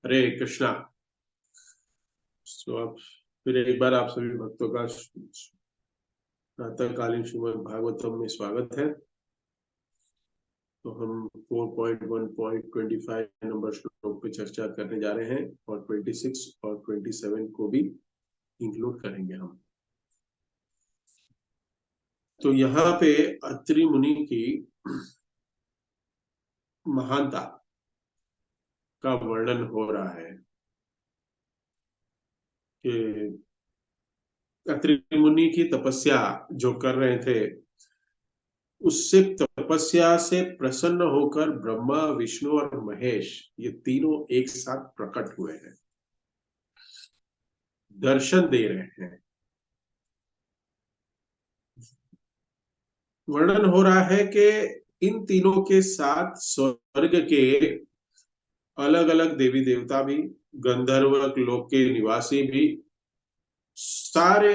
हरे कृष्णा। तो अब फिर एक बार आप सभी भक्तों का प्रातःकालीन श्रीमद् भागवतम में स्वागत है। तो हम 4.1.25 नंबर श्लोक पे चर्चा करने जा रहे हैं और 26 और 27 को भी इंक्लूड करेंगे हम। तो यहाँ पे अत्रि मुनि की महानता का वर्णन हो रहा है कि अत्रि मुनि की तपस्या जो कर रहे थे, उससे तपस्या से प्रसन्न होकर ब्रह्मा, विष्णु और महेश ये तीनों एक साथ प्रकट हुए हैं, दर्शन दे रहे हैं। वर्णन हो रहा है कि इन तीनों के साथ स्वर्ग के अलग अलग देवी देवता भी, गंधर्व लोक के निवासी भी, सारे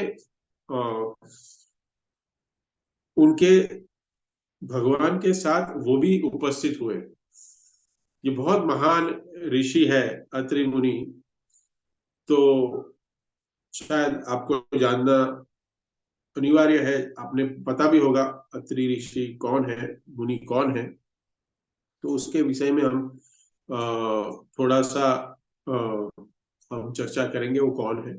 उनके भगवान के साथ वो भी उपस्थित हुए। ये बहुत महान ऋषि है अत्रि मुनि। तो शायद आपको जानना अनिवार्य है, आपने पता भी होगा अत्रि ऋषि कौन है, मुनि कौन है। तो उसके विषय में हम थोड़ा सा हम चर्चा करेंगे वो कौन है।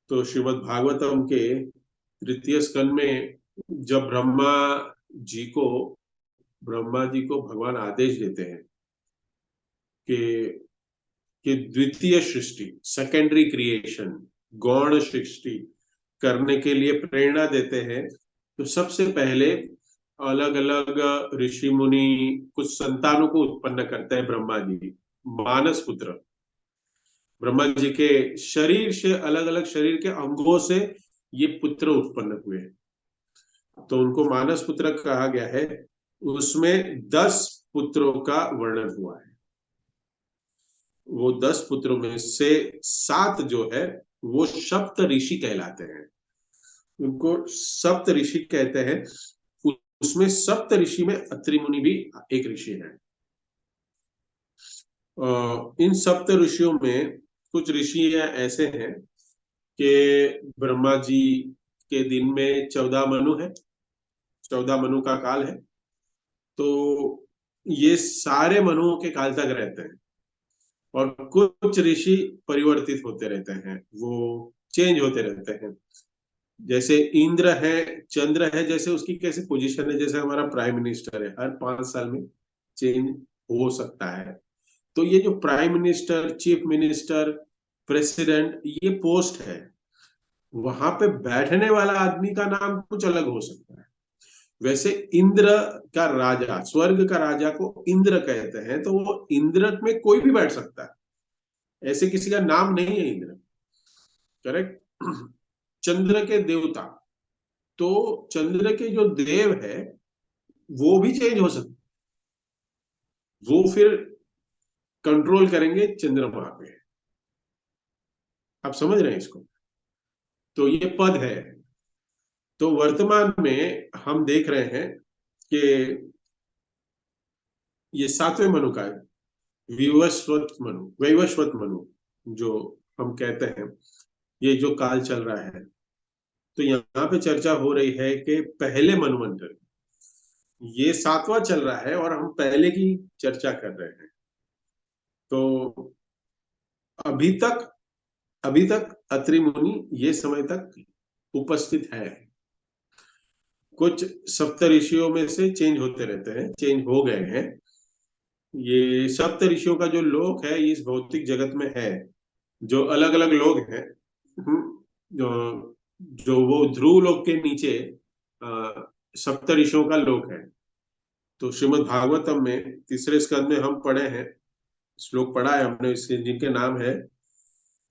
तो श्रीमद् भागवतम के तृतीय स्कंद में जब ब्रह्मा जी को भगवान आदेश देते हैं कि द्वितीय सृष्टि, सेकेंडरी क्रिएशन, गौण सृष्टि करने के लिए प्रेरणा देते हैं, तो सबसे पहले अलग अलग ऋषि मुनि कुछ संतानों को उत्पन्न करते हैं। ब्रह्मा जी मानस पुत्र, ब्रह्मा जी के शरीर से, अलग अलग शरीर के अंगों से ये पुत्र उत्पन्न हुए हैं, तो उनको मानस पुत्र कहा गया है। उसमें 10 पुत्रों का वर्णन हुआ है। वो 10 पुत्रों में से 7 जो है वो सप्त ऋषि कहलाते हैं, उनको सप्त ऋषि कहते हैं। उसमें सप्त ऋषि में अत्रि मुनि भी एक ऋषि है। इन सप्त ऋषियों में कुछ ऋषि ऐसे हैं कि ब्रह्मा जी के दिन में 14 मनु है, 14 मनु का काल है। तो ये सारे मनुओं के काल तक रहते हैं और कुछ ऋषि परिवर्तित होते रहते हैं, वो चेंज होते रहते हैं। जैसे इंद्र है, चंद्र है, जैसे उसकी कैसे पोजीशन है, जैसे हमारा प्राइम मिनिस्टर है, हर 5 साल में चेंज हो सकता है। तो ये जो prime minister, chief minister, president, ये पोस्ट है, वहां पे बैठने वाला आदमी का नाम कुछ अलग हो सकता है। वैसे इंद्र का राजा, स्वर्ग का राजा को इंद्र कहते हैं, तो वो इंद्र में कोई भी बैठ सकता है, ऐसे किसी का नाम नहीं है इंद्र। करेक्ट। चंद्र के देवता, तो चंद्र के जो देव है वो भी चेंज हो सकते, वो फिर कंट्रोल करेंगे चंद्रमा पे। आप समझ रहे हैं इसको? तो ये पद है। तो वर्तमान में हम देख रहे हैं कि ये 7वें मनु का है, वैवस्वत मनु जो हम कहते हैं, ये जो काल चल रहा है। तो यहाँ पे चर्चा हो रही है कि पहले मन्वंतर, ये 7वां चल रहा है और हम पहले की चर्चा कर रहे हैं। तो अभी तक अत्रि मुनि ये समय तक उपस्थित है। कुछ सप्त ऋषियों में से चेंज होते रहते हैं, चेंज हो गए हैं। ये सप्त ऋषियों का जो लोक है इस भौतिक जगत में है, जो अलग अलग लोग हैं। जो जो वो ध्रुव लोक के नीचे सप्त ऋषियों का लोक है। तो श्रीमद् भागवतम में तीसरे स्कंद में हम पढ़े हैं, श्लोक पढ़ा है हमने, इसके जिनके नाम है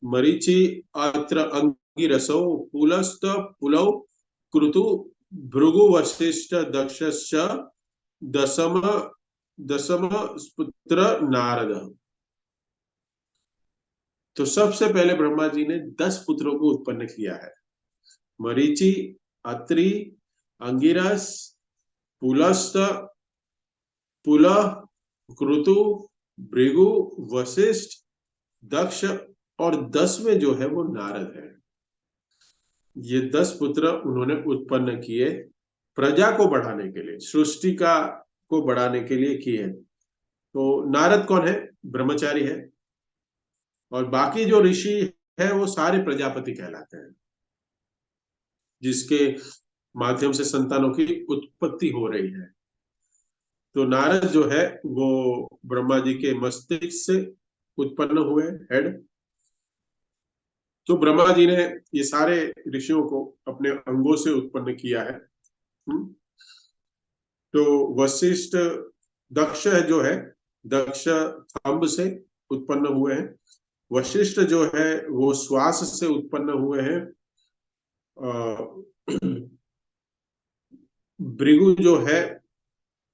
मरीचि, अत्र अंगिरसौ, पुलस्त पुलौ, क्रतु, भृगु, वशिष्ठ, दक्षश्च, दशम दशम पुत्र नारद। तो सबसे पहले ब्रह्मा जी ने 10 पुत्रों को उत्पन्न किया है। मरीचि, अत्रि, अंगिरस, पुलस्त, पुलह, क्रतु भृगु, वशिष्ठ, दक्ष और 10वें जो है वो नारद है। ये 10 पुत्र उन्होंने उत्पन्न किए प्रजा को बढ़ाने के लिए, सृष्टि का को बढ़ाने के लिए किए। तो नारद कौन है? ब्रह्मचारी है। और बाकी जो ऋषि है वो सारे प्रजापति कहलाते हैं, जिसके माध्यम से संतानों की उत्पत्ति हो रही है। तो नारद जो है वो ब्रह्मा जी के मस्तिष्क से उत्पन्न हुए, हेड। तो ब्रह्मा जी ने ये सारे ऋषियों को अपने अंगों से उत्पन्न किया है। तो वशिष्ठ, दक्ष जो है, दक्ष थंब से उत्पन्न हुए हैं। वशिष्ठ जो है वो श्वास से उत्पन्न हुए हैं। भृगु जो है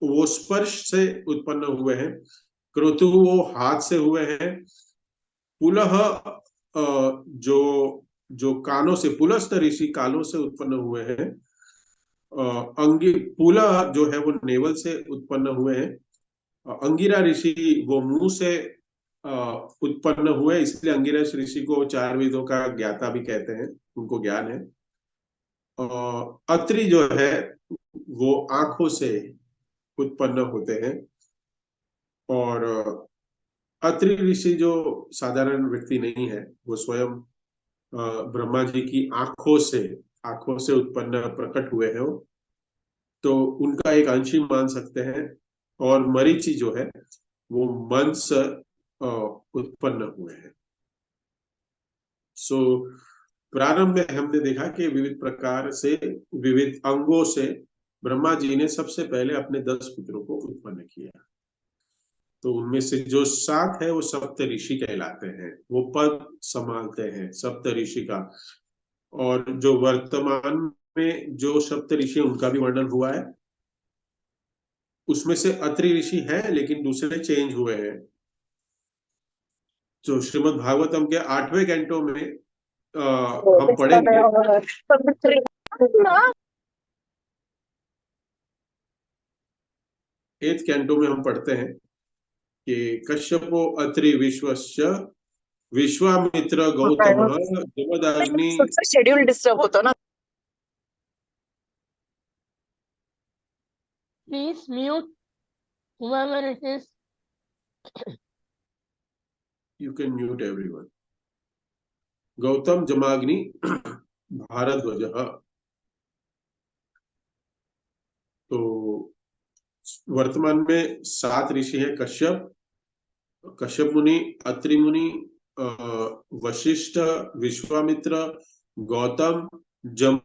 वो स्पर्श से उत्पन्न हुए हैं। क्रतु वो हाथ से हुए हैं। पुलह जो जो कानों से, पुलस्त ऋषि कानों से उत्पन्न हुए हैं। अंगी पुलह जो है वो नेवल से उत्पन्न हुए हैं। अंगिरा ऋषि वो मुंह से उत्पन्न हुए, इसलिए अंगिरस ऋषि को 4 वेदों का ज्ञाता भी कहते हैं, उनको ज्ञान है। अत्रि जो है वो आंखों से उत्पन्न होते हैं। और अत्रि ऋषि जो साधारण व्यक्ति नहीं है, वो स्वयं ब्रह्मा जी की आंखों से उत्पन्न प्रकट हुए हैं वो। तो उनका एक अंश ही मान सकते हैं। और मरीचि जो है वो मन से उत्पन्न हुए हैं। सो प्रारंभ में हमने देखा कि विविध प्रकार से, विविध अंगों से ब्रह्मा जी ने सबसे पहले अपने 10 पुत्रों को उत्पन्न किया। तो उनमें से जो 7 है वो सप्त ऋषि कहलाते हैं, वो पद संभालते हैं सप्त ऋषि का। और जो वर्तमान में जो सप्त ऋषि उनका भी वर्णन हुआ है, उसमें से अत्रि ऋषि है लेकिन दूसरे चेंज हुए हैं। जो श्रीमद् भागवतम के 8वें कैंटो में हम पढ़ेंगे। 8th कैंटो में हम पढ़ते हैं कि कश्यपो अत्रि विश्वस्य विश्वामित्र गौतम जमदग्नि। शेड्यूल डिस्टर्ब होता ना। Please mute whoever it is. You can mute everyone. Gautam, जमाग्नि, Bhardwaj. तो वर्तमान में 7 ऋषि हैं। कश्यप मुनि, अत्रि मुनि, वशिष्ठ, विश्वामित्र, गौतम, जम।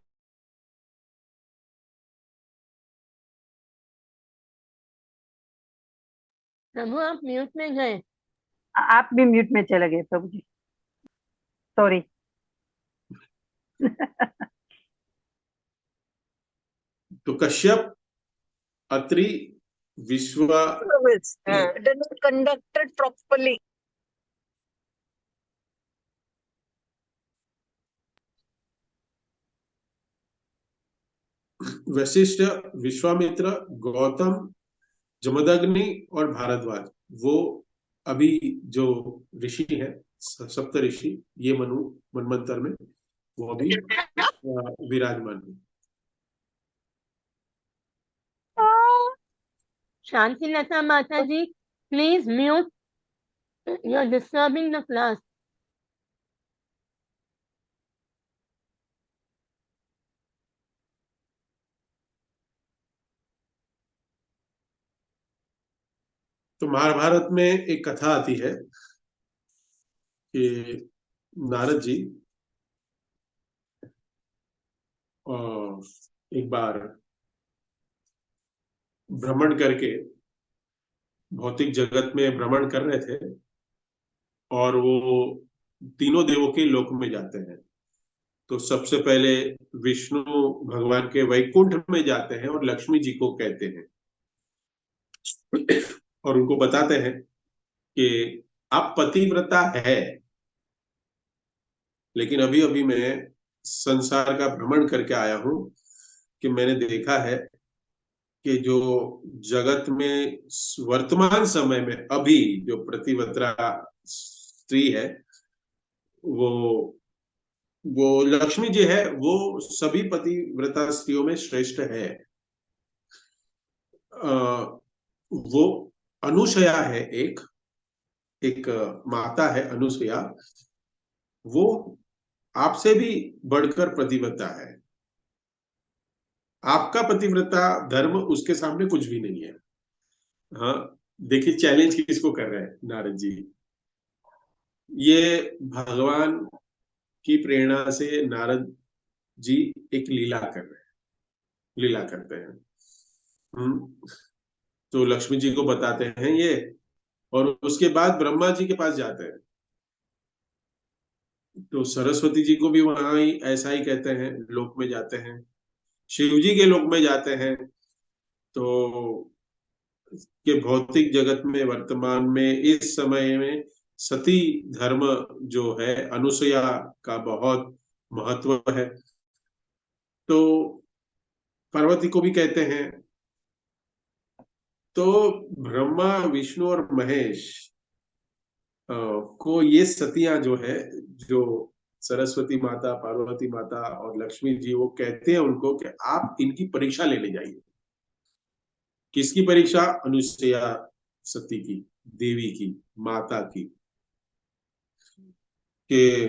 प्रभु आप म्यूट में गए। आप भी म्यूट में चले गए प्रभु जी, सॉरी। तो कश्यप, अत्रि, विश्वा कंडक्टेड प्रॉपरली। वशिष्ठ, विश्वामित्र, गौतम, जमदग्नि और भारद्वाज, वो अभी जो ऋषि है, सप्त ऋषि, ये मनवंतर में वो अभी विराजमान है। शांति लता माता ji, please mute, you are disturbing the class. तो महाभारत में एक कथा आती है कि नारद जी एक बार भ्रमण करके, भौतिक जगत में भ्रमण कर रहे थे, और वो तीनों देवों के लोक में जाते हैं। तो सबसे पहले विष्णु भगवान के वैकुंठ में जाते हैं और लक्ष्मी जी को कहते हैं और उनको बताते हैं कि आप पतिव्रता है, लेकिन अभी अभी मैं संसार का भ्रमण करके आया हूं कि मैंने देखा है कि जो जगत में वर्तमान समय में अभी जो प्रतिव्रता स्त्री है, वो वो लक्ष्मी जी है, वो सभी पतिव्रता स्त्रियों में श्रेष्ठ है। वो अनुसया है, एक माता है अनुसया, वो आपसे भी बढ़कर पतिव्रता है। आपका पतिव्रता धर्म उसके सामने कुछ भी नहीं है। हाँ, देखिए चैलेंज किसको कर रहे हैं नारद जी। ये भगवान की प्रेरणा से नारद जी एक लीला कर रहे हैं, लीला करते हैं। तो लक्ष्मी जी को बताते हैं ये, और उसके बाद ब्रह्मा जी के पास जाते हैं, तो सरस्वती जी को भी वहां ही ऐसा ही कहते हैं, लोक में जाते हैं, शिव जी के लोक में जाते हैं। तो के भौतिक जगत में वर्तमान में इस समय में सती धर्म जो है, अनुसया का बहुत महत्व है। तो पार्वती को भी कहते हैं। तो ब्रह्मा विष्णु और महेश को ये सतियां जो है, जो सरस्वती माता, पार्वती माता और लक्ष्मी जी, वो कहते हैं उनको कि आप इनकी परीक्षा लेने जाइए। किसकी परीक्षा? अनुसया सती की, देवी की, माता की। कि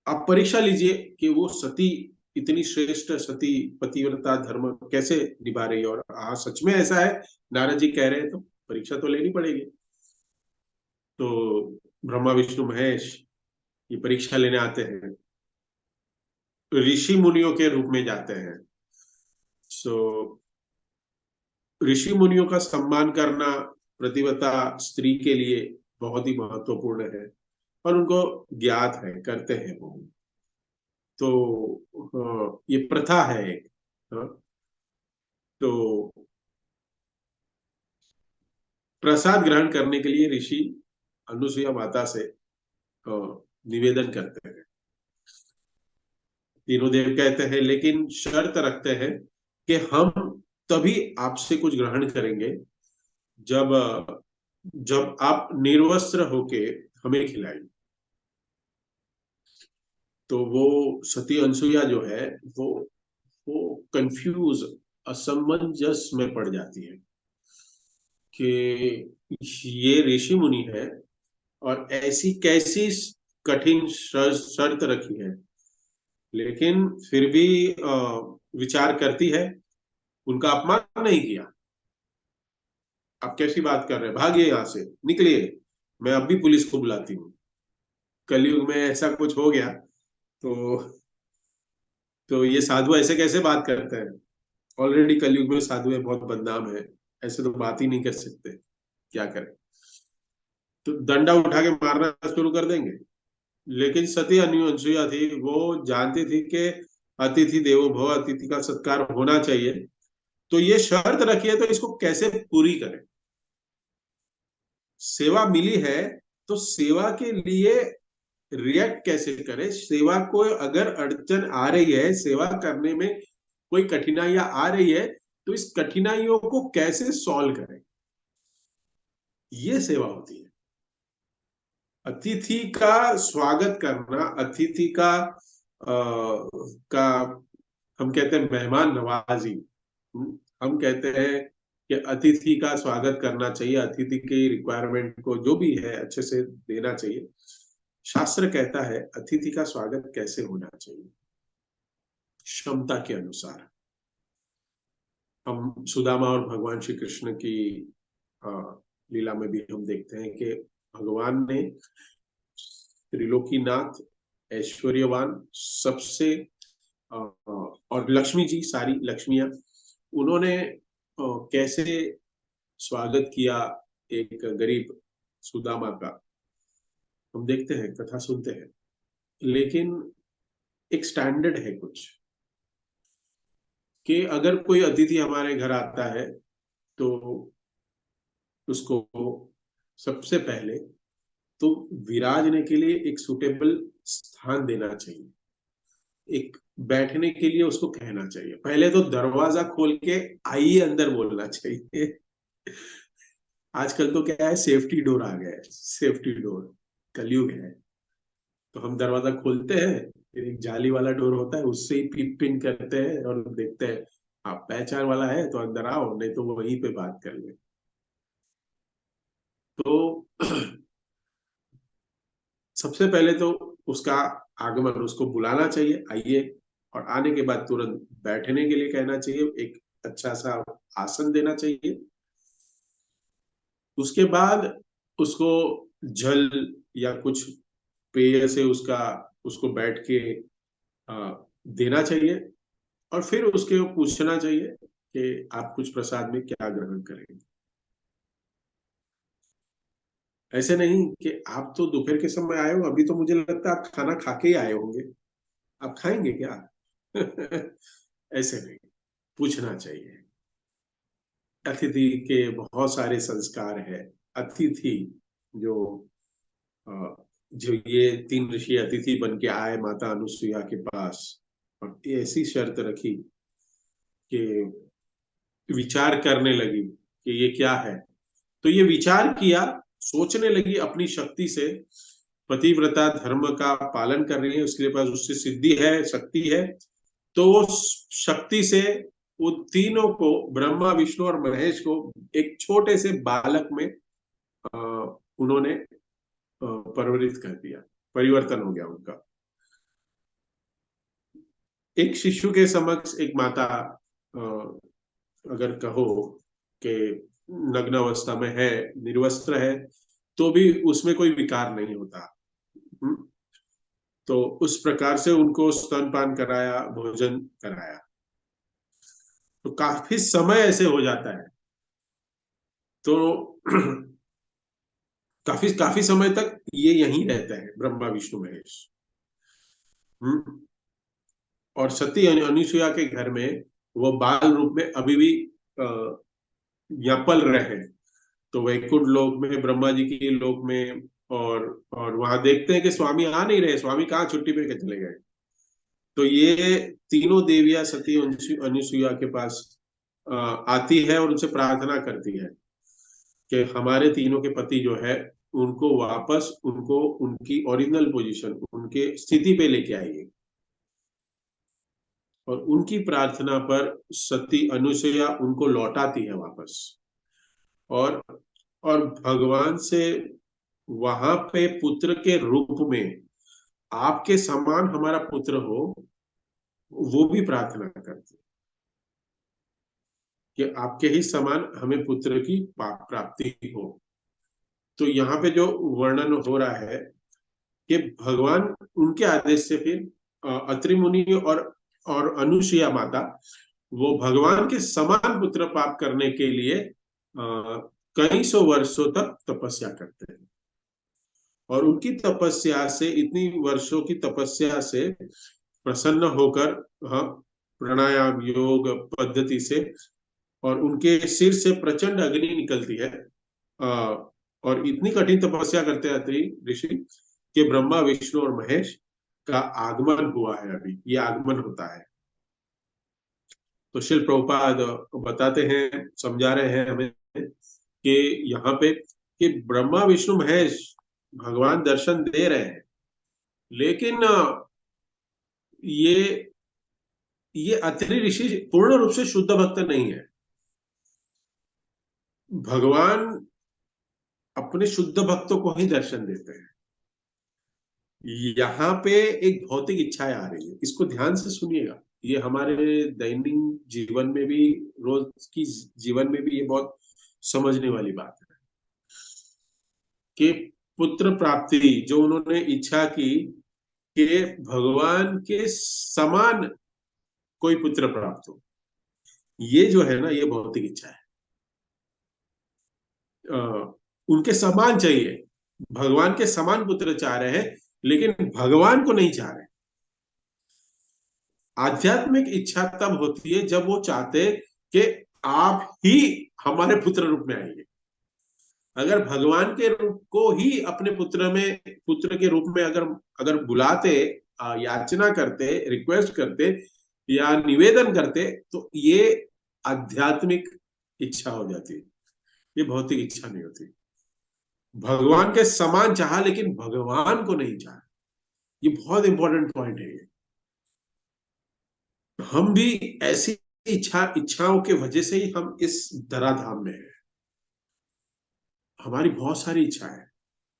आप परीक्षा लीजिए कि वो सती, इतनी श्रेष्ठ सती पतिव्रता धर्म कैसे निभा रही है। और हाँ, सच में ऐसा है, नारद जी कह रहे हैं, तो परीक्षा तो लेनी पड़ेगी। तो ब्रह्मा विष्णु महेश ये परीक्षा लेने आते हैं, ऋषि मुनियों के रूप में जाते हैं। सो ऋषि मुनियों का सम्मान करना प्रतिव्रता स्त्री के लिए बहुत ही महत्वपूर्ण है, और उनको ज्ञात है, करते हैं वो। तो ये प्रथा है एक। हाँ, तो प्रसाद ग्रहण करने के लिए ऋषि अनुसुईया माता से निवेदन करते हैं। तीनों देव कहते हैं, लेकिन शर्त रखते हैं कि हम तभी आपसे कुछ ग्रहण करेंगे जब जब आप निर्वस्त्र होके हमें खिलाएंगे। तो वो सती अनसुईया जो है, वो कंफ्यूज, असमंजस में पड़ जाती है कि ये ऋषि मुनि है और ऐसी कैसी कठिन शर्त रखी है, लेकिन फिर भी विचार करती है, उनका अपमान नहीं किया। आप कैसी बात कर रहे हैं, भागिए यहां से, निकलिए, मैं अब भी पुलिस को बुलाती हूँ। कलयुग में ऐसा कुछ हो गया, तो ये साधु ऐसे कैसे बात करते हैं? ऑलरेडी कलयुग में साधु है, बहुत बदनाम है, ऐसे तो बात ही नहीं कर सकते, क्या करें? तो डंडा उठा के मारना शुरू कर देंगे। लेकिन सती अनुसुईया थी, वो जानती थी कि अतिथि देवो भव, अतिथि का सत्कार होना चाहिए। तो ये शर्त रखी है, तो इसको कैसे पूरी करें? सेवा मिली है, तो सेवा के लिए रिएक्ट कैसे करें? सेवा को अगर अड़चन आ रही है, सेवा करने में कोई कठिनाइयां आ रही है, तो इस कठिनाइयों को कैसे सॉल्व करें? ये सेवा होती है। अतिथि का स्वागत करना, अतिथि का हम कहते हैं मेहमान नवाजी। हम कहते हैं कि अतिथि का स्वागत करना चाहिए, अतिथि की रिक्वायरमेंट को जो भी है अच्छे से देना चाहिए। शास्त्र कहता है अतिथि का स्वागत कैसे होना चाहिए, क्षमता के अनुसार। हम सुदामा और भगवान श्री कृष्ण की लीला में भी हम देखते हैं कि भगवान ने त्रिलोकीनाथ, ऐश्वर्यवान, सबसे और लक्ष्मी जी, सारी लक्ष्मियां, उन्होंने कैसे स्वागत किया एक गरीब सुदामा का, हम देखते हैं, कथा सुनते हैं। लेकिन एक स्टैंडर्ड है कुछ, कि अगर कोई अतिथि हमारे घर आता है, तो उसको सबसे पहले तो विराजने के लिए एक सुटेबल स्थान देना चाहिए। एक बैठने के लिए उसको कहना चाहिए। पहले तो दरवाजा खोल के आइए अंदर बोलना चाहिए। आजकल तो क्या है, सेफ्टी डोर आ गया है, सेफ्टी डोर, कलयुग है। तो हम दरवाजा खोलते हैं, फिर एक जाली वाला डोर होता है, उससे ही पिन पिन करते हैं और देखते हैं, आप पहचान वाला है तो अंदर आओ, नहीं तो वहीं पे बात कर ले। तो सबसे पहले तो उसका आगमन, उसको बुलाना चाहिए, आइए। और आने के बाद तुरंत बैठने के लिए कहना चाहिए, एक अच्छा सा आसन देना चाहिए। उसके बाद उसको जल या कुछ पेय से उसका, उसको बैठ के देना चाहिए। और फिर उसके पूछना चाहिए कि आप कुछ प्रसाद में क्या ग्रहण करेंगे। ऐसे नहीं कि आप तो दोपहर के समय आए हो, अभी तो मुझे लगता है आप खाना खा के ही आए होंगे, आप खाएंगे क्या? ऐसे नहीं, पूछना चाहिए। अतिथि के बहुत सारे संस्कार है। अतिथि जो जो ये 3 ऋषि अतिथि बन के आए माता अनुसुईया के पास, और ऐसी शर्त रखी कि विचार करने लगी कि ये क्या है। तो ये विचार किया, सोचने लगी अपनी शक्ति से, पतिव्रता धर्म का पालन कर रही है, उसके पास उससे सिद्धि है, शक्ति है। तो वो शक्ति से वो तीनों को, ब्रह्मा विष्णु और महेश को, एक छोटे से बालक में उन्होंने परिवर्तित कर दिया, परिवर्तन हो गया उनका। एक शिशु के समक्ष एक माता अगर कहो कि नग्न अवस्था में है, निर्वस्त्र है, तो भी उसमें कोई विकार नहीं होता। तो उस प्रकार से उनको स्तनपान कराया, भोजन कराया। तो काफी समय ऐसे हो जाता है। तो काफी काफी समय तक ये यहीं रहते हैं, ब्रह्मा विष्णु महेश। और सती अनुसुईया के घर में वो बाल रूप में अभी भी यहाँ पल रहे हैं। तो वैकुंठ लोक में, ब्रह्मा जी के लोक में, और वहां देखते हैं कि स्वामी आ नहीं रहे, स्वामी कहाँ छुट्टी पे के चले गए। तो ये तीनों देवियां सती अनुसुईया के पास आती है और उनसे प्रार्थना करती है कि हमारे तीनों के पति जो है, उनको वापस, उनको उनकी ओरिजिनल पोजीशन, उनके स्थिति पे लेके आइए। और उनकी प्रार्थना पर सती अनुसुईया उनको लौटाती है वापस। और और भगवान से वहां पे पुत्र के रूप में, आपके समान हमारा पुत्र हो, वो भी प्रार्थना करती है कि आपके ही समान हमें पुत्र की प्राप्ति हो। तो यहाँ पे जो वर्णन हो रहा है कि भगवान उनके आदेश से फिर अत्रि मुनि और अनुसुईया माता, वो भगवान के समान पुत्र प्राप्त करने के लिए कई सौ वर्षों तक तपस्या करते हैं। और उनकी तपस्या से, इतनी वर्षों की तपस्या से प्रसन्न होकर, हाँ, प्राणायाम योग पद्धति से, और उनके सिर से प्रचंड अग्नि निकलती है। और इतनी कठिन तपस्या करते हैं अत्रि ऋषि कि ब्रह्मा विष्णु और महेश का आगमन हुआ है। अभी ये आगमन होता है। तो शिल प्रभुपाद बताते हैं, समझा रहे हैं हमें कि यहाँ पे कि ब्रह्मा विष्णु महेश भगवान दर्शन दे रहे हैं, लेकिन ये अत्रि ऋषि पूर्ण रूप से शुद्ध भक्त नहीं है। भगवान अपने शुद्ध भक्तों को ही दर्शन देते हैं। यहाँ पे एक भौतिक इच्छाएं आ रही है, इसको ध्यान से सुनिएगा। ये हमारे दैनिक जीवन में भी, रोज की जीवन में भी ये बहुत समझने वाली बात है कि पुत्र प्राप्ति जो उन्होंने इच्छा की कि भगवान के समान कोई पुत्र प्राप्त हो, ये जो है ना, ये भौतिक इच्छा है। उनके समान चाहिए, भगवान के समान पुत्र चाह रहे हैं, लेकिन भगवान को नहीं चाह रहे। आध्यात्मिक इच्छा तब होती है जब वो चाहते कि आप ही हमारे पुत्र रूप में आएंगे। अगर भगवान के रूप को ही अपने पुत्र के रूप में अगर बुलाते याचना करते, रिक्वेस्ट करते या निवेदन करते, तो ये आध्यात्मिक इच्छा हो जाती है, ये भौतिक इच्छा नहीं होती। भगवान के समान चाहा लेकिन भगवान को नहीं चाहा, ये बहुत इंपॉर्टेंट पॉइंट है ये। हम भी ऐसी इच्छाओं के वजह से ही हम इस धराधाम में हैं। हमारी बहुत सारी इच्छा है,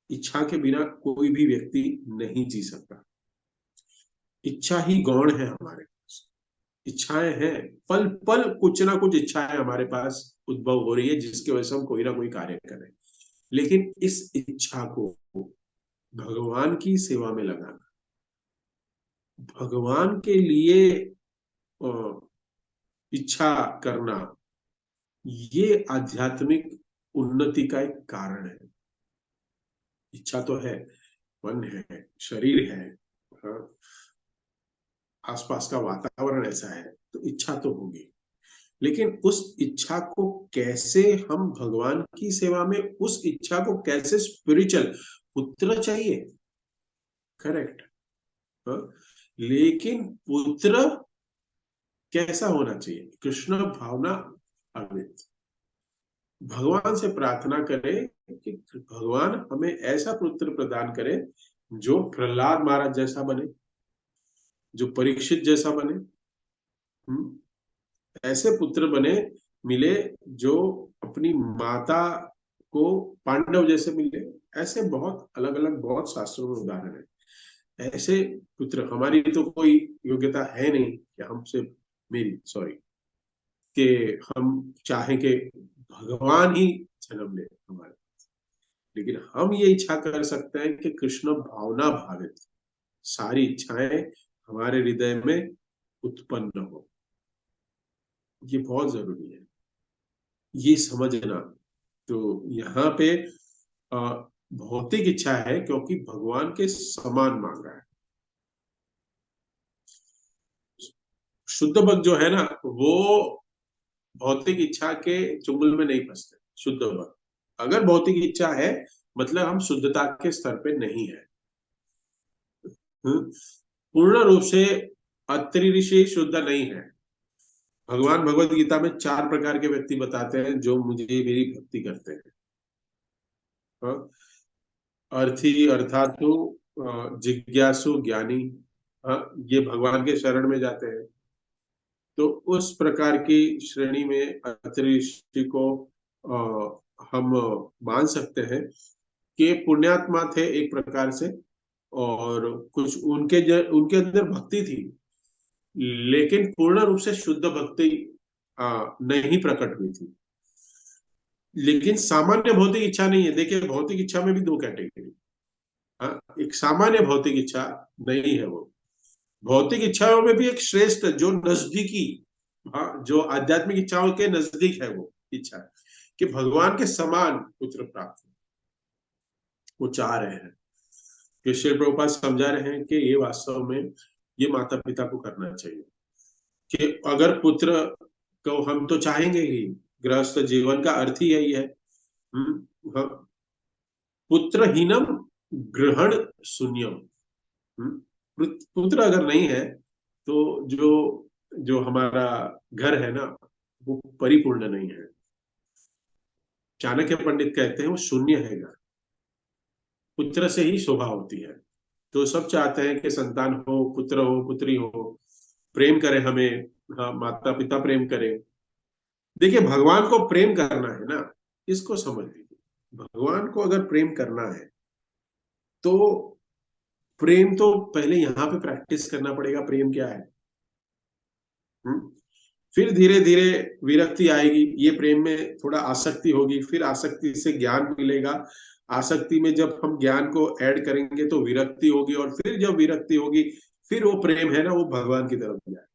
इच्छा के बिना कोई भी व्यक्ति नहीं जी सकता। इच्छा ही गौण है हमारे पास, इच्छाएं हैं, पल पल कुछ ना कुछ इच्छाएं हमारे पास उद्भव हो रही है, जिसकी वजह से हम कोई ना कोई कार्य करें। लेकिन इस इच्छा को भगवान की सेवा में लगाना, भगवान के लिए इच्छा करना, ये आध्यात्मिक उन्नति का एक कारण है। इच्छा तो है, मन है, शरीर है, आसपास का वातावरण ऐसा है, तो इच्छा तो होगी। लेकिन उस इच्छा को कैसे हम भगवान की सेवा में, उस इच्छा को कैसे स्पिरिचुअल, पुत्र चाहिए, करेक्ट, लेकिन पुत्र कैसा होना चाहिए? कृष्ण भावना भावित। भगवान से प्रार्थना करें कि भगवान हमें ऐसा पुत्र प्रदान करे जो प्रहलाद महाराज जैसा बने, जो परीक्षित जैसा बने, ऐसे पुत्र बने, मिले जो अपनी माता को पांडव जैसे मिले। ऐसे बहुत अलग अलग, बहुत शास्त्रों में उदाहरण है। ऐसे पुत्र, हमारी तो कोई योग्यता है नहीं कि हमसे, मेरी सॉरी, कि हम चाहें कि भगवान ही जन्म ले हमारे पास, लेकिन हम ये इच्छा कर सकते हैं कि कृष्ण भावना भावित सारी इच्छाएं हमारे हृदय में उत्पन्न हो। ये बहुत जरूरी है ये समझना। तो यहाँ पे भौतिक इच्छा है क्योंकि भगवान के समान मांग रहा है। शुद्ध भक्त जो है ना, वो भौतिक इच्छा के चुंगल में नहीं फंसते। शुद्ध भक्त, अगर भौतिक इच्छा है मतलब हम शुद्धता के स्तर पे नहीं है। पूर्ण रूप से अत्रि ऋषि शुद्ध नहीं है। भगवान भगवत गीता में 4 प्रकार के व्यक्ति बताते हैं जो मुझे, मेरी भक्ति करते हैं। अर्थी, अर्थातु, जिज्ञासु, ज्ञानी, ये भगवान के शरण में जाते हैं। तो उस प्रकार की श्रेणी में अत्रि ऋषि को हम मान सकते हैं कि पुण्यात्मा थे एक प्रकार से, और कुछ उनके अंदर भक्ति थी, लेकिन पूर्ण रूप से शुद्ध भक्ति नहीं प्रकट हुई थी। लेकिन सामान्य भौतिक इच्छा नहीं है। देखिए, भौतिक इच्छा में भी 2 कैटेगरी। एक सामान्य भौतिक इच्छा नहीं है, वो भौतिक इच्छाओं में भी एक श्रेष्ठ, जो नजदीकी, जो आध्यात्मिक इच्छाओं के नजदीक है, वो इच्छा कि भगवान के समान पुत्र प्राप्त, वो चाह रहे हैं। कि श्री प्रभुपाद समझा रहे हैं कि ये वास्तव में ये माता पिता को करना चाहिए कि अगर पुत्र को, हम तो चाहेंगे ही, गृहस्थ जीवन का अर्थ ही यही है, पुत्रहीनम ग्रहण शून्यम। पुत्र अगर नहीं है तो जो जो हमारा घर है ना, वो परिपूर्ण नहीं है। चाणक्य पंडित कहते हैं वो शून्य है घर, पुत्र से ही शोभा होती है। तो सब चाहते हैं कि संतान हो, पुत्र हो, पुत्री हो, प्रेम करे हमें, हाँ, माता पिता प्रेम करे। देखिए, भगवान को प्रेम करना है ना, इसको समझ लीजिए। भगवान को अगर प्रेम करना है तो प्रेम तो पहले यहाँ पे प्रैक्टिस करना पड़ेगा। प्रेम क्या है, फिर धीरे धीरे विरक्ति आएगी, ये प्रेम में थोड़ा आसक्ति होगी, फिर आसक्ति से ज्ञान मिलेगा, आसक्ति में जब हम ज्ञान को ऐड करेंगे तो विरक्ति होगी, और फिर जब विरक्ति होगी फिर वो प्रेम है ना, वो भगवान की तरफ जाए।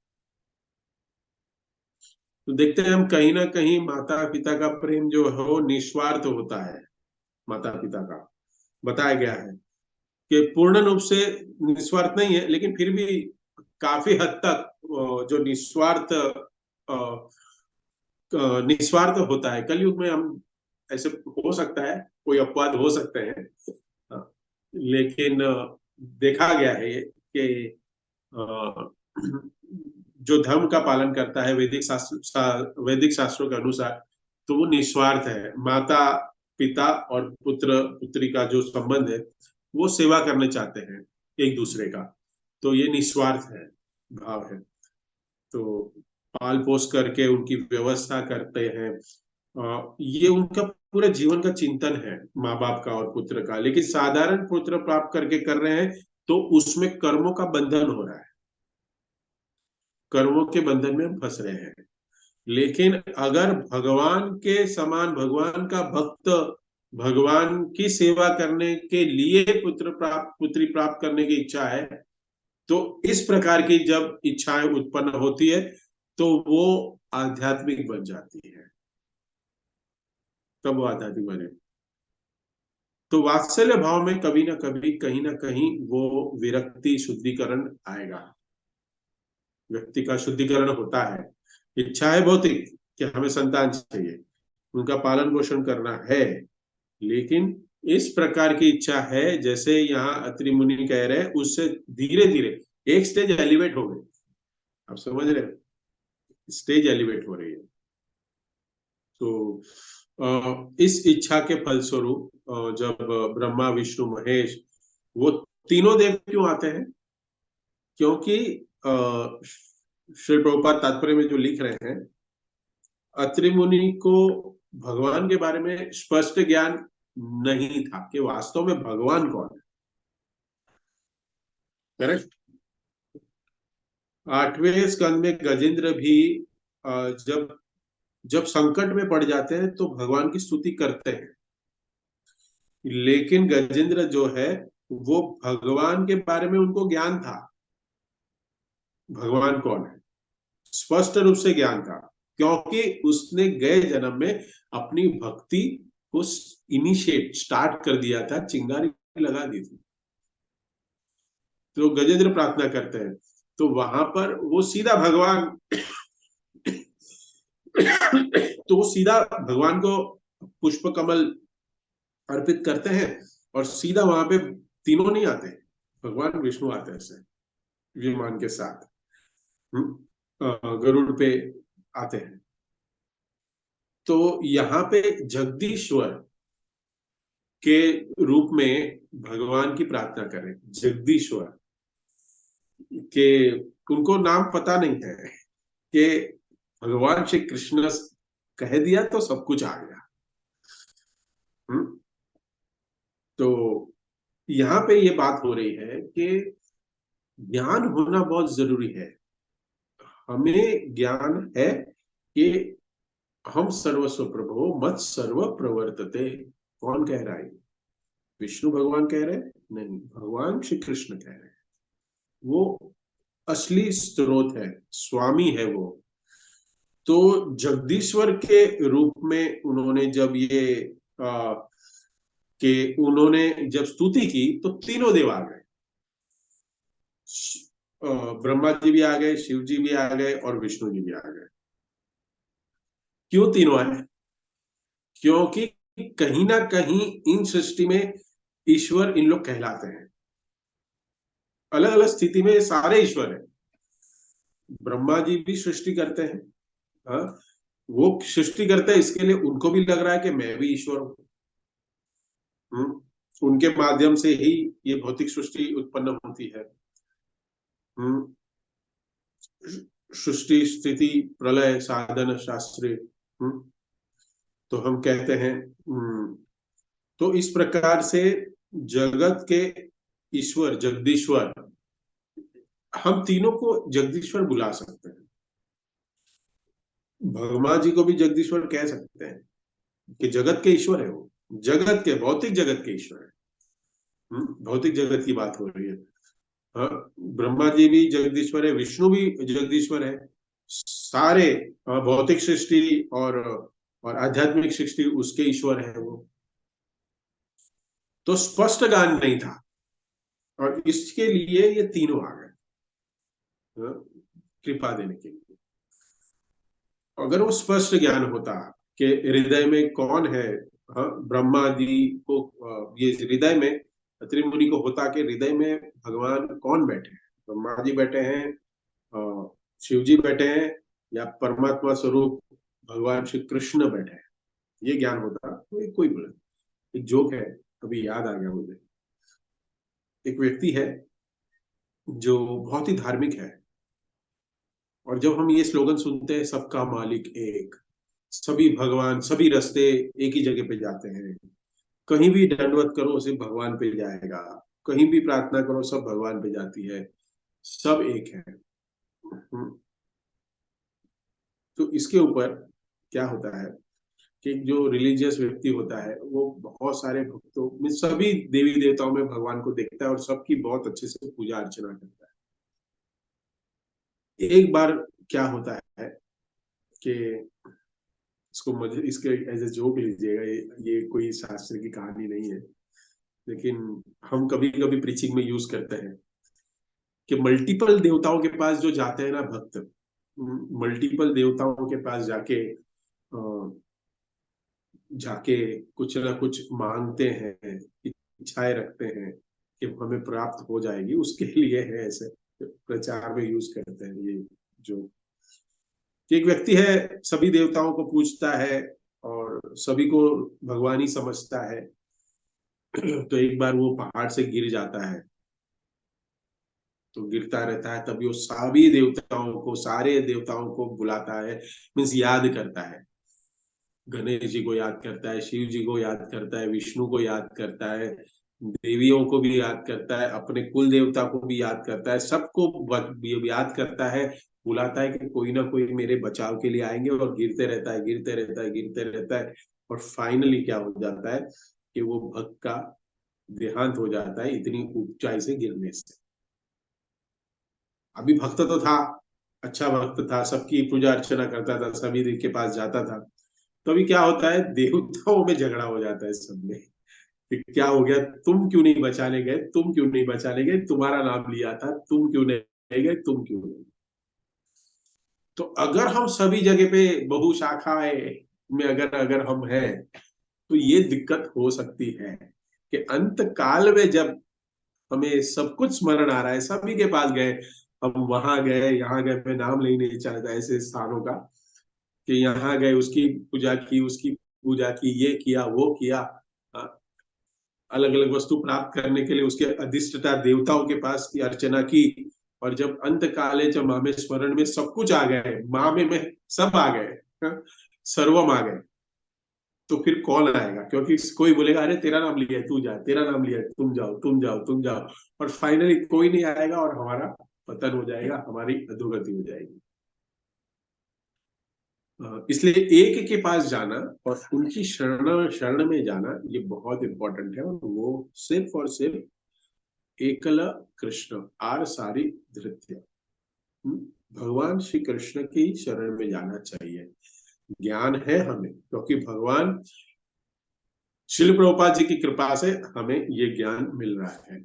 तो देखते हैं हम कहीं ना कहीं माता पिता का प्रेम जो है वो निस्वार्थ होता है। माता पिता का बताया गया है कि पूर्ण रूप से निस्वार्थ नहीं है, लेकिन फिर भी काफी हद तक जो निस्वार्थ निस्वार्थ होता है। कलयुग में हम ऐसे हो सकता है, कोई अपवाद हो सकते हैं, लेकिन देखा गया है ये कि अ, जो धर्म का पालन करता है वैदिक शास्त्रों के अनुसार, तो वो निस्वार्थ है। माता पिता और पुत्र पुत्री का जो संबंध है वो सेवा करने चाहते हैं एक दूसरे का, तो ये निस्वार्थ है, भाव है। तो पाल पोस करके उनकी व्यवस्था करते हैं, ये उनका पूरे जीवन का चिंतन है, माँ बाप का और पुत्र का। लेकिन साधारण पुत्र प्राप्त करके कर रहे हैं तो उसमें कर्मों का बंधन हो रहा है, कर्मों के बंधन में हम फंस रहे हैं। लेकिन अगर भगवान के समान, भगवान का भक्त, भगवान की सेवा करने के लिए पुत्री प्राप्त करने की इच्छा है, तो इस प्रकार की जब इच्छाएं उत्पन्न होती है तो वो आध्यात्मिक बन जाती है, तब वो आध्यात्मिक बने। तो वात्सल्य भाव में कभी ना कभी, कहीं ना कहीं वो विरक्ति, शुद्धिकरण आएगा, व्यक्ति का शुद्धिकरण होता है। इच्छा है भौतिक कि हमें संतान चाहिए, उनका पालन पोषण करना है, लेकिन इस प्रकार की इच्छा है जैसे यहाँ अत्रि मुनि कह रहे हैं, उससे धीरे धीरे एक स्टेज एलिवेट हो गई। आप समझ रहे हैं, स्टेज एलिवेट हो रही है। तो इस इच्छा के फलस्वरूप जब ब्रह्मा विष्णु महेश, वो तीनों देव क्यों आते हैं? क्योंकि श्री प्रभुपाद तात्पर्य में जो लिख रहे हैं, अत्रि मुनि को भगवान के बारे में स्पष्ट ज्ञान नहीं था कि वास्तव में भगवान कौन है। करेक्ट। 8वें स्कंद में गजेंद्र भी जब जब संकट में पड़ जाते हैं तो भगवान की स्तुति करते हैं, लेकिन गजेंद्र जो है वो भगवान के बारे में उनको ज्ञान था, भगवान कौन है स्पष्ट रूप से ज्ञान था, क्योंकि उसने गए जन्म में अपनी भक्ति को इनिशिएट स्टार्ट कर दिया था, चिंगारी लगा दी थी। तो गजेंद्र प्रार्थना करते हैं तो वहां पर वो सीधा भगवान तो वो सीधा भगवान को पुष्प कमल अर्पित करते हैं और सीधा वहां पे तीनों नहीं आते, भगवान विष्णु आते हैं विमान के साथ, गरुड़ पे आते हैं। तो यहाँ पे जगदीश्वर के रूप में भगवान की प्रार्थना करें। जगदीश्वर के उनको नाम पता नहीं है कि भगवान श्री कृष्ण कह दिया तो सब कुछ आ गया। तो यहाँ पे ये बात हो रही है कि ज्ञान होना बहुत जरूरी है। हमें ज्ञान है कि हम सर्वस्व प्रभो मत सर्व प्रवर्तते। कौन कह रहा है? विष्णु भगवान कह रहे हैं? नहीं, भगवान श्री कृष्ण कह रहे हैं। वो असली स्रोत है, स्वामी है वो। तो जगदीश्वर के रूप में उन्होंने जब ये कि उन्होंने जब स्तुति की तो तीनों देव आ गए, ब्रह्मा जी भी आ गए, शिव जी भी आ गए और विष्णु जी भी आ गए। क्यों तीनों आए? क्योंकि कहीं ना कहीं इन सृष्टि में ईश्वर इन लोग कहलाते हैं। अलग अलग स्थिति में सारे ईश्वर है। ब्रह्मा जी भी सृष्टि करते हैं, हाँ, वो सृष्टि करते हैं, इसके लिए उनको भी लग रहा है कि मैं भी ईश्वर हूं। उनके माध्यम से ही ये भौतिक सृष्टि उत्पन्न होती है। सृष्टि स्थिति प्रलय साधन शास्त्र, तो हम कहते हैं। तो इस प्रकार से जगत के ईश्वर जगदीश्वर, हम तीनों को जगदीश्वर बुला सकते हैं। भगवान जी को भी जगदीश्वर कह सकते हैं कि जगत के ईश्वर है, वो जगत के, भौतिक जगत के ईश्वर है। भौतिक जगत की बात हो रही है। हाँ, ब्रह्मा जी भी जगदीश्वर है, विष्णु भी जगदीश्वर है। सारे भौतिक सृष्टि और आध्यात्मिक सृष्टि उसके ईश्वर है वो। तो स्पष्ट ज्ञान नहीं था और इसके लिए ये तीनों आ गए कृपा देने के लिए। अगर वो स्पष्ट ज्ञान होता कि हृदय में कौन है, हाँ, ब्रह्मा जी को ये हृदय में अत्रि मुनि को होता कि हृदय में भगवान कौन बैठे हैं, ब्रह्मा जी बैठे हैं, शिव जी बैठे हैं, या परमात्मा स्वरूप भगवान श्री कृष्ण बैठे हैं, ये ज्ञान होता तो ये कोई बोले। एक जोक है, अभी याद आ गया मुझे। एक व्यक्ति है जो बहुत ही धार्मिक है, और जब हम ये स्लोगन सुनते हैं, सबका मालिक एक, सभी भगवान, सभी रास्ते एक ही जगह पे जाते हैं, कहीं भी दंडवत करो सिर्फ भगवान पे जाएगा, कहीं भी प्रार्थना करो सब भगवान पे जाती है, सब एक है। तो इसके ऊपर क्या होता है कि जो रिलीजियस व्यक्ति होता है वो बहुत सारे भक्तों में, सभी देवी देवताओं में भगवान को देखता है और सबकी बहुत अच्छे से पूजा अर्चना करता है। एक बार क्या होता है कि इसको मुझे इसके एज ए जोक लीजिएगा, ये कोई शास्त्र की कहानी नहीं है, लेकिन हम कभी कभी प्रीचिंग में यूज करते हैं कि मल्टीपल देवताओं के पास जो जाते हैं ना भक्त, मल्टीपल देवताओं के पास जाके जाके कुछ ना कुछ मांगते हैं, इच्छाएं रखते हैं कि हमें प्राप्त हो जाएगी, उसके लिए है, ऐसे प्रचार में यूज करते हैं ये जो एक व्यक्ति है सभी देवताओं को पूजता है और सभी को भगवान ही समझता है। तो एक बार वो पहाड़ से गिर जाता है, तो गिरता रहता है, तभी वो सभी देवताओं को, सारे देवताओं को बुलाता है, मीन्स याद करता है। गणेश जी को याद करता है, शिव जी को याद करता है, विष्णु को याद करता है, देवियों को भी याद करता है, अपने कुल देवता को भी याद करता है, सबको याद करता है, बुलाता है कि कोई ना कोई मेरे बचाव के लिए आएंगे, और गिरते रहता है, गिरते रहता है, गिरते रहता है, और फाइनली क्या हो जाता है कि वो भक्त का देहांत हो जाता है इतनी ऊंचाई से गिरने से। अभी भक्त तो था, अच्छा भक्त था, सबकी पूजा अर्चना करता था, सभी के पास जाता था, तो अभी क्या होता है, देवताओं में झगड़ा हो जाता है सब में कि क्या हो गया, तुम क्यों नहीं बचाने गए, तुम क्यों नहीं बचाने गए, तुम्हारा नाम लिया था, तुम क्यों नहीं गए, तुम क्यों नहीं। तो अगर हम सभी जगह पे बहुशाखाएं में अगर अगर हम हैं, तो ये दिक्कत हो सकती है कि अंत काल में जब हमें सब कुछ स्मरण आ रहा है, सभी के पास गए, हम वहां गए, यहाँ गए, मैं नाम नहीं चाहता ऐसे स्थानों का, कि यहाँ गए, उसकी पूजा की, उसकी पूजा की, ये किया, वो किया, अलग अलग वस्तु प्राप्त करने के लिए उसके अधिष्ठता देवताओं के पास की अर्चना की, और जब अंत काले जब मामे स्मरण में सब कुछ आ गए, मामे में सब आ गए, सर्वम आ गए, तो फिर कौन आएगा, क्योंकि कोई बोलेगा अरे तेरा नाम लिया है तू जा, तेरा नाम लिया है तुम जाओ, तुम जाओ, तुम जाओ, और फाइनली कोई नहीं आएगा और हमारा पतन हो जाएगा, हमारी अधोगति हो जाएगी। इसलिए एक के पास जाना और उनकी शरण शरण में जाना ये बहुत इंपॉर्टेंट है, और वो सिर्फ और सिर्फ एकल कृष्ण आर सारी धृत्य, भगवान श्री कृष्ण की शरण में जाना चाहिए। ज्ञान है हमें, क्योंकि भगवान श्रील प्रभुपाद जी की कृपा से हमें ये ज्ञान मिल रहा है।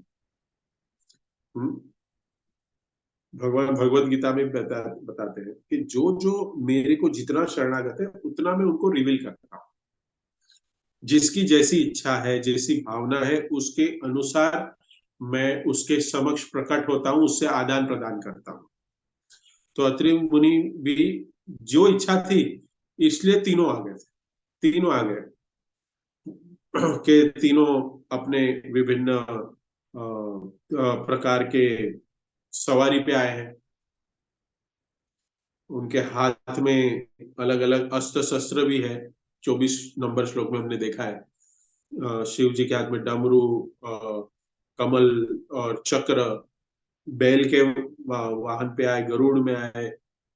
भगवान भगवत गीता में बताते हैं कि जो जो मेरे को जितना शरणागत है उतना मैं उनको रिवील करता हूँ, जिसकी जैसी इच्छा है, जैसी भावना है, उसके अनुसार मैं उसके समक्ष प्रकट होता हूँ, उससे आदान प्रदान करता हूँ। तो अत्रि मुनि भी जो इच्छा थी, इसलिए तीनों आ गए थे, तीनों आ गए के तीनों अपने विभिन्न प्रकार के सवारी पे आए हैं। उनके हाथ में अलग अलग अस्त्र शस्त्र भी है, 24 नंबर श्लोक में हमने देखा है। शिव जी के हाथ में डमरू, कमल और चक्र, बैल के वाहन पे आए, गरुड़ में आए,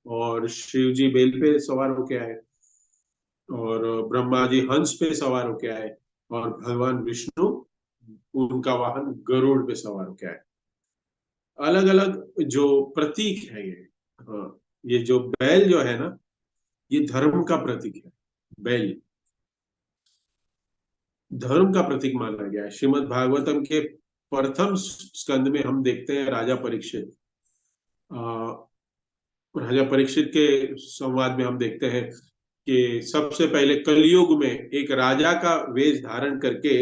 और शिव जी बैल पे सवार होके आए, और ब्रह्मा जी हंस पे सवार होके आए, और भगवान विष्णु उनका वाहन गरुड़ पे सवार होके आए। अलग अलग जो प्रतीक है ये, हाँ, ये जो बैल जो है ना, ये धर्म का प्रतीक है। बैल धर्म का प्रतीक माना गया है। श्रीमद् भागवतम के प्रथम स्कंद में हम देखते हैं राजा परीक्षित, राजा परीक्षित के संवाद में हम देखते हैं कि सबसे पहले कलयुग में एक राजा का वेश धारण करके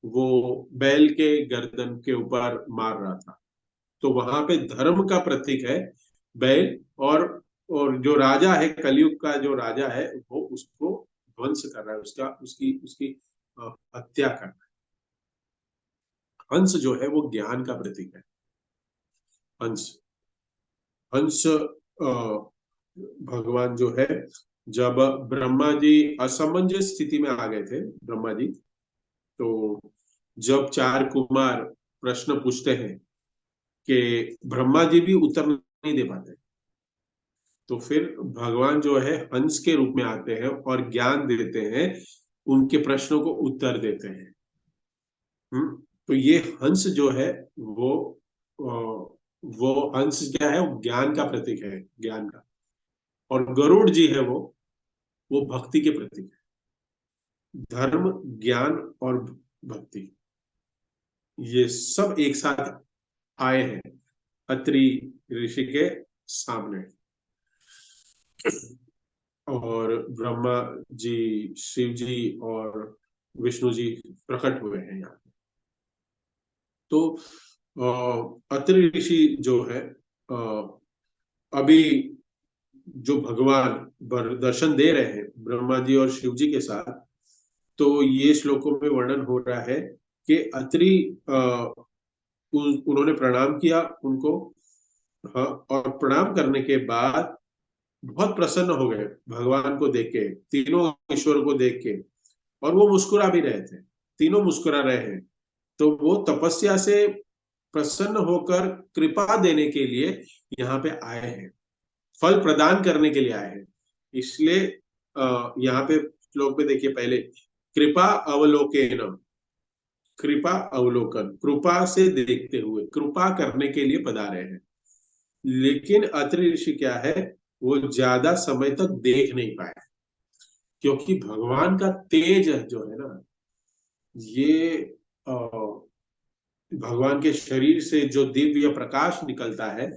वो बैल के गर्दन के ऊपर मार रहा था। तो वहां पे धर्म का प्रतीक है बैल, और जो राजा है, कलयुग का जो राजा है, वो उसको ध्वंस कर रहा है, उसका उसकी उसकी हत्या कर रहा है। हंस जो है वो ज्ञान का प्रतीक है। हंस हंस भगवान जो है, जब ब्रह्मा जी असमंजस स्थिति में आ गए थे, ब्रह्मा जी, तो जब चार कुमार प्रश्न पूछते हैं कि ब्रह्मा जी भी उत्तर नहीं दे पाते, तो फिर भगवान जो है हंस के रूप में आते हैं और ज्ञान देते हैं, उनके प्रश्नों को उत्तर देते हैं। तो ये हंस जो है वो वो हंस क्या है, वो ज्ञान का प्रतीक है, ज्ञान का। और गरुड़ जी है वो भक्ति के प्रतीक है। धर्म, ज्ञान और भक्ति, ये सब एक साथ आए हैं अत्रि ऋषि के सामने। और ब्रह्मा जी, शिव जी और विष्णु जी प्रकट हुए हैं यहाँ पे। तो अत्रि ऋषि जो है, अभी जो भगवान दर्शन दे रहे हैं ब्रह्मा जी और शिव जी के साथ, तो ये श्लोकों में वर्णन हो रहा है कि अत्रि उन्होंने प्रणाम किया उनको। हाँ, और प्रणाम करने के बाद बहुत प्रसन्न हो गए भगवान को देख के, तीनों ईश्वर को देख के, और वो मुस्कुरा भी रहे थे, तीनों मुस्कुरा रहे हैं। तो वो तपस्या से प्रसन्न होकर कृपा देने के लिए यहाँ पे आए हैं, फल प्रदान करने के लिए आए हैं। इसलिए यहाँ पे श्लोक में देखिए, पहले कृपा अवलोकेन, कृपा अवलोकन, कृपा से देखते हुए, कृपा करने के लिए पधारे हैं। लेकिन अत्रि ऋषि क्या है, वो ज्यादा समय तक देख नहीं पाए, क्योंकि भगवान का तेज जो है ना, ये भगवान के शरीर से जो दिव्य प्रकाश निकलता है,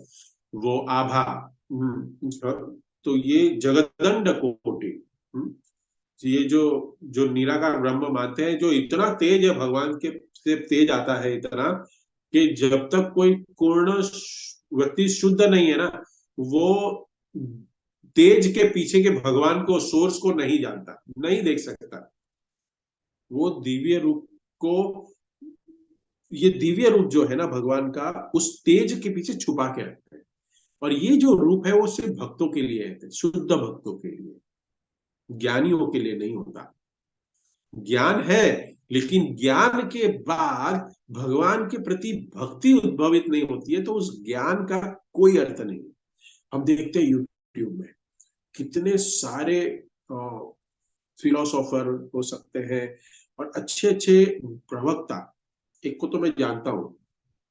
वो आभा, तो ये जगदंड कोटि, ये जो जो निराकार ब्रह्म मानते हैं, जो इतना तेज है, भगवान के से तेज आता है इतना, कि जब तक कोई पूर्ण व्यक्ति शुद्ध नहीं है ना, वो तेज के पीछे के भगवान को, सोर्स को नहीं जानता, नहीं देख सकता। वो दिव्य रूप को, ये दिव्य रूप जो है ना भगवान का, उस तेज के पीछे छुपा के रखते हैं। और ये जो रूप है वो सिर्फ भक्तों के लिए है, शुद्ध भक्तों के लिए, ज्ञानियों के लिए नहीं होता। ज्ञान है, लेकिन ज्ञान के बाद भगवान के प्रति भक्ति उद्भवित नहीं होती है, तो उस ज्ञान का कोई अर्थ नहीं है। हम देखते हैं यूट्यूब में कितने सारे फिलोसोफर हो सकते हैं, और अच्छे अच्छे प्रवक्ता, एक को तो मैं जानता हूँ,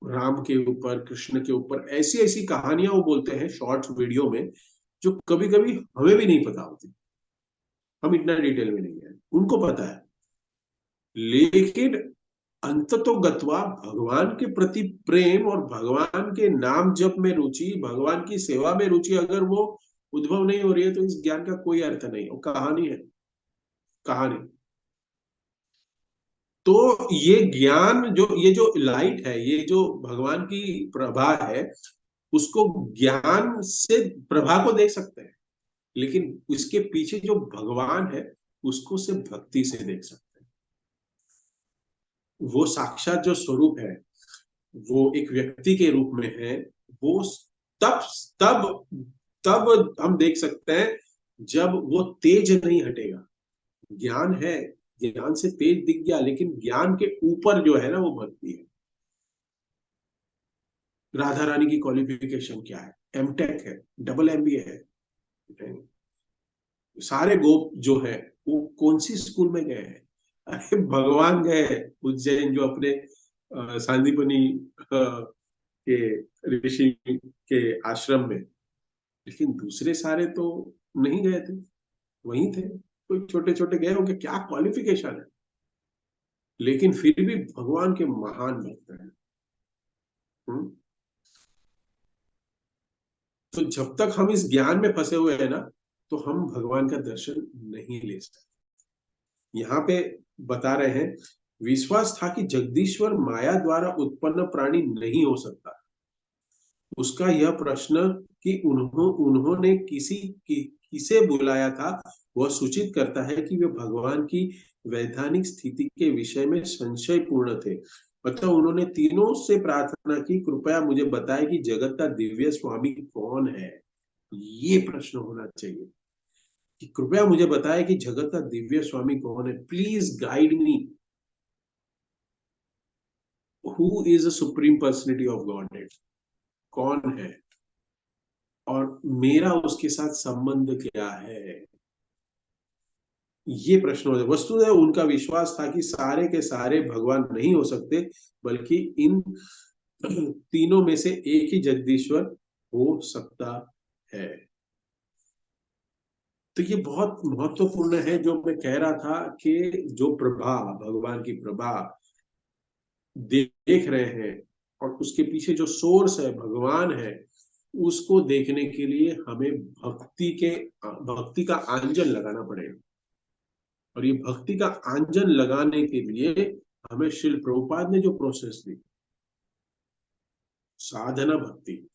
राम के ऊपर, कृष्ण के ऊपर ऐसी ऐसी कहानियां वो बोलते हैं शॉर्ट्स वीडियो में, जो कभी कभी हमें भी नहीं पता होती, हम इतना डिटेल में नहीं है, उनको पता है। लेकिन अंततोगत्वा भगवान के प्रति प्रेम और भगवान के नाम जप में रुचि, भगवान की सेवा में रुचि अगर वो उद्भव नहीं हो रही है, तो इस ज्ञान का कोई अर्थ नहीं, वो कहानी है, कहानी। तो ये ज्ञान जो, ये जो लाइट है, ये जो भगवान की प्रभा है, उसको ज्ञान से प्रभा को देख सकते हैं, लेकिन उसके पीछे जो भगवान है उसको सिर्फ भक्ति से देख सकते हैं। वो साक्षात जो स्वरूप है, वो एक व्यक्ति के रूप में है, वो तब तब तब हम देख सकते हैं जब वो तेज नहीं हटेगा। ज्ञान है, ज्ञान से तेज दिख गया, लेकिन ज्ञान के ऊपर जो है ना वो भक्ति है। राधा रानी की क्वालिफिकेशन क्या है, एमटेक है, डबल एमबीए है। सारे गोप जो है वो कौन सी स्कूल में गए हैं? अरे भगवान गए उज्जैन, जो अपने सांदीपनी के ऋषि के आश्रम में, लेकिन दूसरे सारे तो नहीं गए थे, वहीं थे। कोई छोटे छोटे गए होंगे, क्या क्वालिफिकेशन है, लेकिन फिर भी भगवान के महान भक्त हैं। तो जब तक हम इस ज्ञान में फंसे हुए हैं ना, तो हम भगवान का दर्शन नहीं ले सकते। यहाँ पे बता रहे हैं विश्वास था कि जगदीश्वर माया द्वारा उत्पन्न प्राणी नहीं हो सकता। उसका यह प्रश्न कि उन्होंने किसे बुलाया था, वह सूचित करता है कि वे भगवान की वैधानिक स्थिति के विषय में संशय पूर्ण थे। अतः उन्होंने तीनों से प्रार्थना की, कृपया मुझे बताएं कि जगत का दिव्य स्वामी कौन है। ये प्रश्न होना चाहिए कि कृपया मुझे बताएं कि जगत का दिव्य स्वामी कौन है। Please guide me, who is the supreme personality of godhead, कौन है और मेरा उसके साथ संबंध क्या है। ये प्रश्न हो। वस्तुतः उनका विश्वास था कि सारे के सारे भगवान नहीं हो सकते, बल्कि इन तीनों में से एक ही जगदीश्वर हो सकता है। तो ये बहुत महत्वपूर्ण है जो मैं कह रहा था कि जो प्रभा, भगवान की प्रभा देख रहे हैं और उसके पीछे जो सोर्स है, भगवान है, उसको देखने के लिए हमें भक्ति का आंजन लगाना पड़ेगा। और ये भक्ति का आंजन लगाने के लिए हमें श्रील प्रभुपाद ने जो प्रोसेस दी, साधना भक्ति,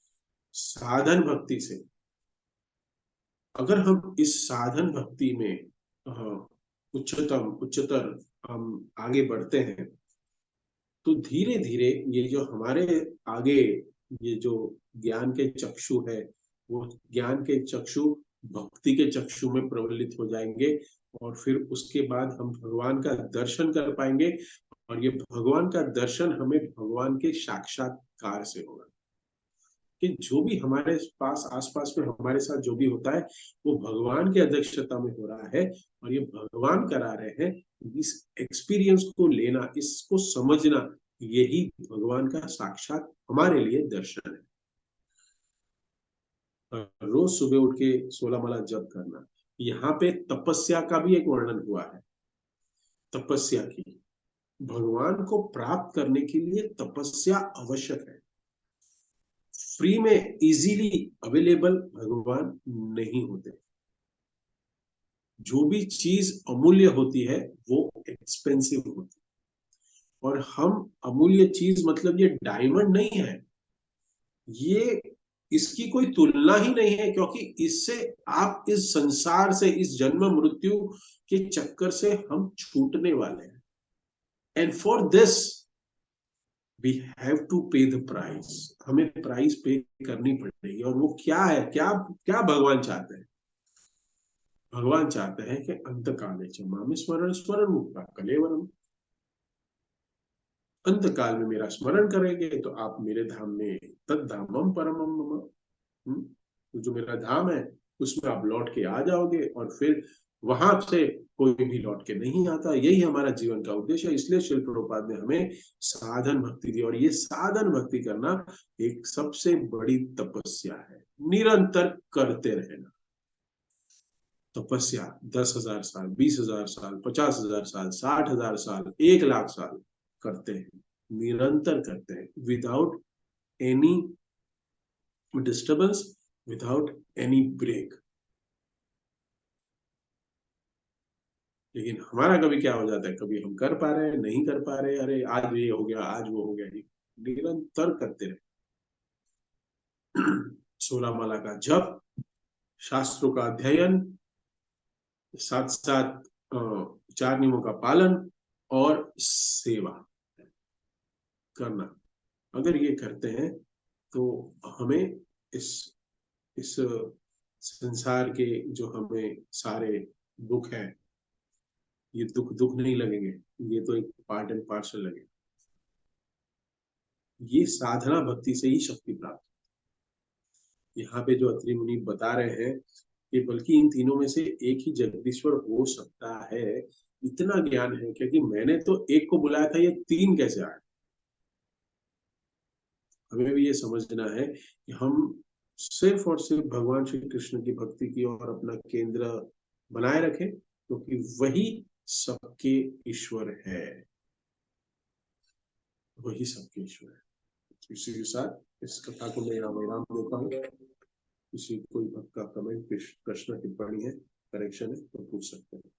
साधन भक्ति से अगर हम इस साधन भक्ति में उच्चतर हम आगे बढ़ते हैं, तो धीरे धीरे ये जो हमारे आगे ये जो ज्ञान के चक्षु है, वो ज्ञान के चक्षु भक्ति के चक्षु में प्रवलित हो जाएंगे। और फिर उसके बाद हम भगवान का दर्शन कर पाएंगे। और ये भगवान का दर्शन हमें भगवान के साक्षात्कार से होगा कि जो भी हमारे पास आसपास में हमारे साथ जो भी होता है, वो भगवान की अध्यक्षता में हो रहा है और ये भगवान करा रहे हैं। इस एक्सपीरियंस को लेना, इसको समझना, यही भगवान का साक्षात हमारे लिए दर्शन है। रोज सुबह उठ के 16 माला जप करना। यहाँ पे तपस्या का भी एक वर्णन हुआ है। तपस्या की, भगवान को प्राप्त करने के लिए तपस्या आवश्यक है। फ्री में इजीली अवेलेबल भगवान नहीं होते। जो भी चीज अमूल्य होती है वो एक्सपेंसिव होती है। और हम अमूल्य चीज मतलब ये डायमंड नहीं है, ये इसकी कोई तुलना ही नहीं है, क्योंकि इससे आप इस संसार से, इस जन्म मृत्यु के चक्कर से हम छूटने वाले हैं। And for this we have to pay the price. हमें प्राइस पे करनी पड़ेगी। और वो क्या है, क्या क्या भगवान चाहते हैं? भगवान चाहते हैं कि अंत काले च माम स्मरण स्मरण मुक्ता कलेवरम। अंत काल में मेरा स्मरण करेंगे तो आप मेरे धाम में तद धामम परमम मम, तो जो मेरा धाम है उसमें आप लौट के आ जाओगे। और फिर वहां से कोई भी लौट के नहीं आता। यही हमारा जीवन का उद्देश्य है। इसलिए श्रील प्रभुपाद ने हमें साधन भक्ति दी। और ये साधन भक्ति करना एक सबसे बड़ी तपस्या है, निरंतर करते रहना। तपस्या 10,000 साल, 20,000 साल, 50,000 साल, 60,000 साल, 1,00,000 साल करते हैं, निरंतर करते हैं, without any disturbance, without any break. लेकिन हमारा कभी क्या हो जाता है, कभी हम कर पा रहे हैं, नहीं कर पा रहे, अरे आज ये हो गया, आज वो हो गया। निरंतर करते रहे। 16 माला का जप, शास्त्रों का अध्ययन, साथ साथ 4 नियमों का पालन और सेवा करना। अगर ये करते हैं तो हमें इस संसार के जो हमें सारे दुख है, ये दुख दुख नहीं लगेंगे, ये तो एक पार्ट एंड पार्सल लगेगा। ये साधना भक्ति से ही शक्ति प्राप्त। यहाँ पे जो अत्रि मुनि बता रहे हैं कि बल्कि इन तीनों में से एक ही जगदीश्वर हो सकता है। इतना ज्ञान है, क्योंकि मैंने तो एक को बुलाया था, ये 3 कैसे आए। हमें भी ये समझना है कि हम सिर्फ और सिर्फ भगवान श्री कृष्ण की भक्ति की और अपना केंद्र बनाए रखें, क्योंकि वही सबके ईश्वर है, वही सबके ईश्वर है। इसी के साथ इस कथा को मैं विराम देता हूँ। किसी कोई भक्त का कमेंट, प्रश्न, टिप्पणी है, करेक्शन है तो पूछ सकते हैं।